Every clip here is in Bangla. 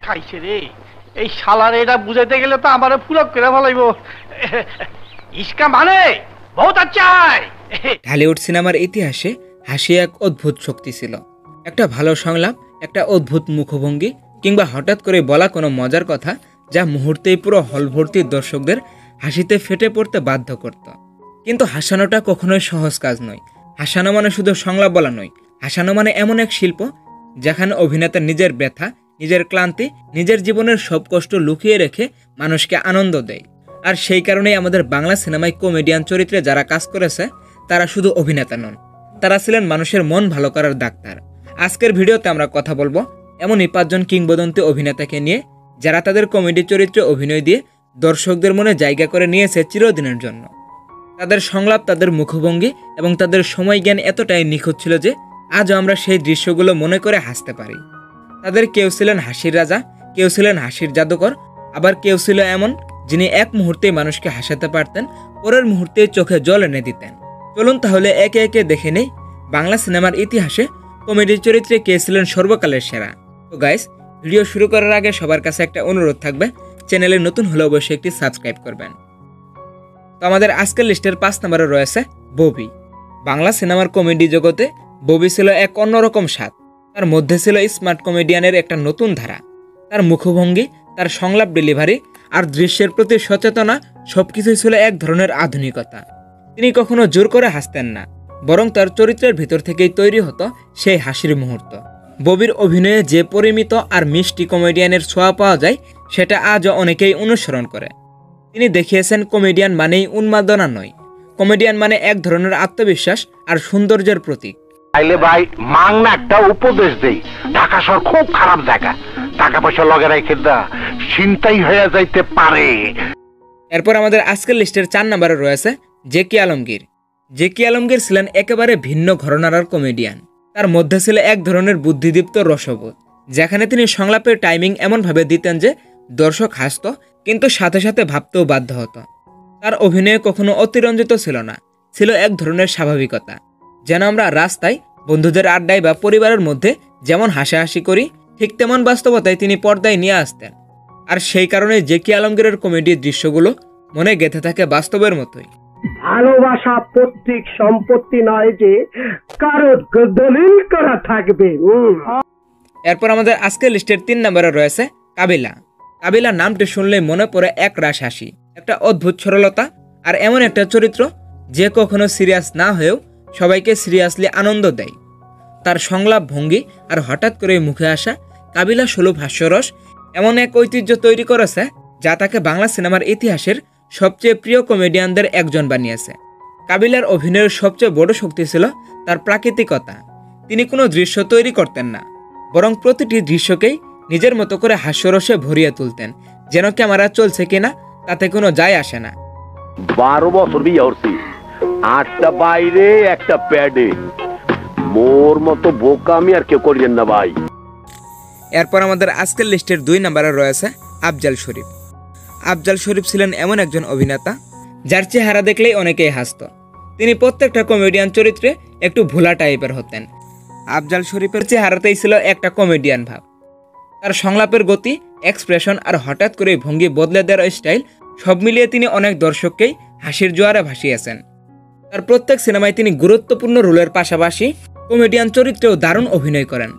খাইছে রে, এই শালার এটা বুঝাইতে গেলে তো আমারে ফুলক করে ফেলাইব। ইসকা মানে বহুত আচ্ছা। ঢালিউড সিনেমার ইতিহাসে হাসি এক অদ্ভুত শক্তি ছিল। একটা ভালো সংলাপ, একটা অদ্ভুত মুখভঙ্গি কিংবা হঠাৎ করে বলা কোনো মজার কথা যা মুহূর্তেই পুরো হল ভর্তি দর্শকদের হাসিতে ফেটে পড়তে বাধ্য করত। কিন্তু হাসানোটা কখনোই সহজ কাজ নয়। হাসানো মানে শুধু সংলাপ বলা নয়, হাসানো মানে এমন এক শিল্প যেখানে অভিনেতা নিজের ব্যথা, নিজের ক্লান্তি, নিজের জীবনের সব কষ্ট লুকিয়ে রেখে মানুষকে আনন্দ দেয়। আর সেই কারণেই আমাদের বাংলা সিনেমায় কমেডিয়ান চরিত্রে যারা কাজ করেছে তারা শুধু অভিনেতা নন, তারা ছিলেন মানুষের মন ভালো করার ডাক্তার। আজকের ভিডিওতে আমরা কথা বলবো এমনই 5 জন কিংবদন্তি অভিনেতাকে নিয়ে যারা তাদের কমেডি চরিত্রে অভিনয় দিয়ে দর্শকদের মনে জায়গা করে নিয়েছে চিরদিনের জন্য। তাদের সংলাপ, তাদের মুখভঙ্গি এবং তাদের সময় জ্ঞান এতটাই নিখুঁত ছিল যে আজও আমরা সেই দৃশ্যগুলো মনে করে হাসতে পারি। তাদের কেউ ছিলেন হাসির রাজা, কেউ ছিলেন হাসির জাদুকর, আবার কেউ ছিল এমন যিনি এক মুহূর্তেই মানুষকে হাসাতে পারতেন, পরের মুহূর্তেই চোখে জল এনে দিতেন। চলুন তাহলে একে একে দেখে নেই বাংলা সিনেমার ইতিহাসে কমেডি চরিত্রে কে ছিলেন সর্বকালের সেরা। তো গাইস, ভিডিও শুরু করার আগে সবার কাছে একটা অনুরোধ থাকবে, চ্যানেলে নতুন হলে অবশ্যই একটি সাবস্ক্রাইব করবেন। তো আমাদের আজকের লিস্টের 5 নম্বরে রয়েছে ববি। বাংলা সিনেমার কমেডি জগতে ববি ছিল এক অন্যরকম স্বাদ। তার মধ্যে ছিল স্মার্ট কমেডিয়ানের একটা নতুন ধারা। তার মুখভঙ্গি, তার সংলাপ ডেলিভারি আর দৃশ্যের প্রতি সচেতনা সবকিছুই ছিল এক ধরনের আধুনিকতা। তিনি কখনো জোর করে হাসতেন না, বরং তার চরিত্রের ভিতর থেকেই তৈরি হতো সেই হাসির মুহূর্ত। ববির অভিনয়ে যে পরিমিত আর মিষ্টি কমেডিয়ানের ছোঁয়া পাওয়া যায় সেটা আজও অনেকেই অনুসরণ করে। তিনি দেখিয়েছেন কমেডিয়ান মানেই উন্মাদনা নয়, কমেডিয়ান মানে এক ধরনের আত্মবিশ্বাস আর সৌন্দর্যের প্রতীক। তাইলে ভাই মাংনা একটা উপদেশ দেই, ঢাকা শহর খুব খারাপ জায়গা, টাকা পয়সা লগে রেখে দা চিন্তাই হয়ে যাইতে পারে। এরপর আমাদের আজকের লিস্টের 4 নম্বরে রয়েছে জেকি আলমগীর। জেকি আলমগীর ছিলেন একেবারে ভিন্ন ঘরানার কমেডিয়ান। তার মধ্যে ছিল এক ধরনের বুদ্ধিদীপ্ত রসবোধ, যেখানে তিনি সংলাপের টাইমিং এমনভাবে দিতেন যে দর্শক হাসত কিন্তু সাথে সাথে ভাবতেও বাধ্য হতো। তার অভিনয় কখনো অতিরঞ্জিত ছিল না, ছিল এক ধরনের স্বাভাবিকতা, যেন আমরা রাস্তায়, বন্ধুদের আড্ডায় বা পরিবারের মধ্যে যেমন হাসাহাসি করি ঠিক তেমন বাস্তবতায় তিনি পর্দায় নিয়ে আসতেন। আর সেই কারণে জেকি আলমগীরের কমেডির দৃশ্যগুলো মনে গেঁথে থাকে বাস্তবের মতোই। ভালোবাসা পৈতৃক সম্পত্তি নয় যে কারো দলিল করা থাকবে। এরপর আমাদের আজকের লিস্টের 3 নম্বরে রয়েছে কাবিলা। কাবিলা নামটি শুনলেই মনে পড়ে এক রাশ হাসি, একটা অদ্ভুত সরলতা আর এমন একটা চরিত্র যে কখনো সিরিয়াস না হয়েও সবাইকে সিরিয়াসলি আনন্দ দেয়। তার সংলাপ ভঙ্গি আর হঠাৎ করে মুখে আসা কাবিলা সুলভ হাস্যরস এমন এক ঐতিহ্য তৈরি করেছে যা তাকে বাংলা সিনেমার ইতিহাসের সবচেয়ে প্রিয় কমেডিয়ানদের একজন বানিয়েছে। কাবিলার অভিনয়ের সবচেয়ে বড় শক্তি ছিল তার প্রাকৃতিকতা। তিনি কোনো দৃশ্য তৈরি করতেন না, বরং প্রতিটি দৃশ্যকেই নিজের মতো করে হাস্যরসে ভরিয়ে তুলতেন, যেন ক্যামেরা চলছে কিনা তাতে কোনো যায় আসে না। 12 বছর বিয়ে করছি, 8টা বাইরে, একটা প্যাডে। মোর মতো বোকা আমি আর কেউ করিয়েন না ভাই। এরপর আমাদের আজকের লিস্টের 2 নম্বরে রয়েছে আফজাল শরীফ। আফজাল শরীফ ছিলেন এমন একজন অভিনেতা যার চেহারা দেখলেই অনেকেই হাসত। তিনি প্রত্যেকটা কমেডিয়ান চরিত্রে একটু ভোলা টাইপের হতেন। আফজাল শরীফের চেহারাতেই ছিল একটা কমেডিয়ান ভাব। তার সংলাপের গতি, এক্সপ্রেশন আর হঠাৎ করে ভঙ্গি বদলে দেওয়ার স্টাইল সব মিলিয়ে তিনি অনেক দর্শককেই হাসির জোয়ারে ভাসিয়েছেন। তার প্রত্যেক সিনেমায় তিনি গুরুত্বপূর্ণ রোলের পাশাপাশি কমেডিয়ান চরিত্রেও দারুণ অভিনয় করেন।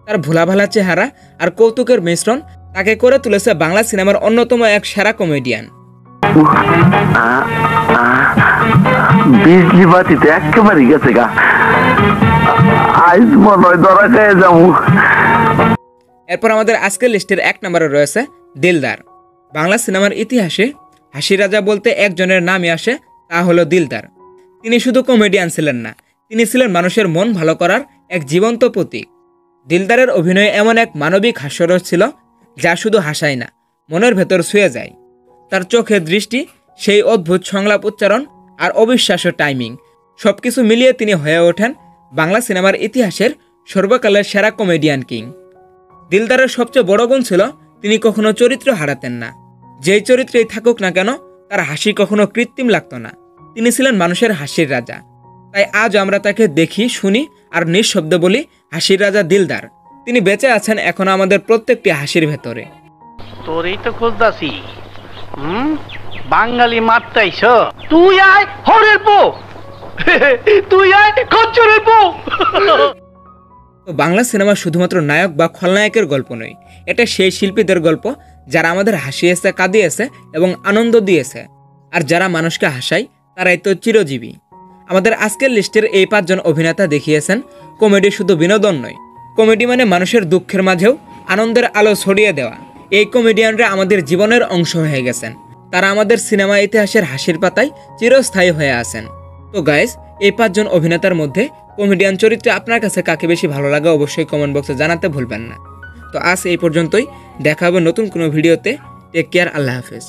তার ভোলাভালা চেহারা আর কৌতুকের মিশ্রণ তাকে করে তুলেছে বাংলা সিনেমার অন্যতম এক সেরা কমেডিয়ান। বিজলি বাতিতে একেবারে গেছে গা, আইস মনে হয় ধরা খেয়ে যাবো। এরপর আমাদের আজকের লিস্টের 1 নম্বরে রয়েছে দিলদার। বাংলা সিনেমার ইতিহাসে হাসি রাজা বলতে একজনের নামই আসে, তা হলো দিলদার। তিনি শুধু কমেডিয়ান ছিলেন না, তিনি ছিলেন মানুষের মন ভালো করার এক জীবন্ত প্রতীক। দিলদারের অভিনয়ে এমন এক মানবিক হাস্যরস ছিল যা শুধু হাসায় না, মনের ভেতর ছুঁয়ে যায়। তার চোখের দৃষ্টি, সেই অদ্ভুত সংলাপ উচ্চারণ আর অবিশ্বাস্য টাইমিং সবকিছু মিলিয়ে তিনি হয়ে ওঠেন বাংলা সিনেমার ইতিহাসের সর্বকালের সেরা কমেডিয়ান কিং। দিলদারের সবচেয়ে বড় গুণ ছিল তিনি কখনো চরিত্র হারাতেন না। যেই চরিত্রেই থাকুক না কেন তার হাসি কখনো কৃত্রিম লাগতো না। তিনি ছিলেন মানুষের হাসির রাজা। তাই আজ আমরা তাকে দেখি, শুনি আর নিঃশব্দে বলি হাসির রাজা দিলদার। তিনি বেঁচে আছেন এখন আমাদের প্রত্যেকটি হাসির ভেতরে। তোরই তো খুঁজতাছি। বাঙালি মারতাইছ, তুই আয় হরের পো, তুই আয় খচ্চরের পো। তো বাংলা সিনেমা শুধুমাত্র নায়ক বা খলনায়কের গল্প নয়, এটা সেই শিল্পীদের গল্প যারা আমাদের হাসিয়েছে, কাঁদিয়েছে এবং আনন্দ দিয়েছে। আর যারা মানুষকে হাসায় তারাই তো চিরজীবী। আমাদের আজকের লিস্টের এই 5 জন অভিনেতা দেখিয়েছেন কমেডি শুধু বিনোদন নয়, কমেডি মানে মানুষের দুঃখের মাঝেও আনন্দের আলো ছড়িয়ে দেওয়া। এই কমেডিয়ানরা আমাদের জীবনের অংশ হয়ে গেছেন। তারা আমাদের সিনেমা ইতিহাসের হাসির পাতায় চিরস্থায়ী হয়ে আছেন। তো গাইস, এই 5 জন অভিনেতার মধ্যে কমেডিয়ান চরিত্রে আপনার কাছে কাকে বেশি ভালো লাগে অবশ্যই কমেন্ট বক্সে জানাতে ভুলবেন না। তো আজ এই পর্যন্তই, দেখা হবে নতুন কোনো ভিডিওতে। টেক কেয়ার, আল্লাহ হাফেজ।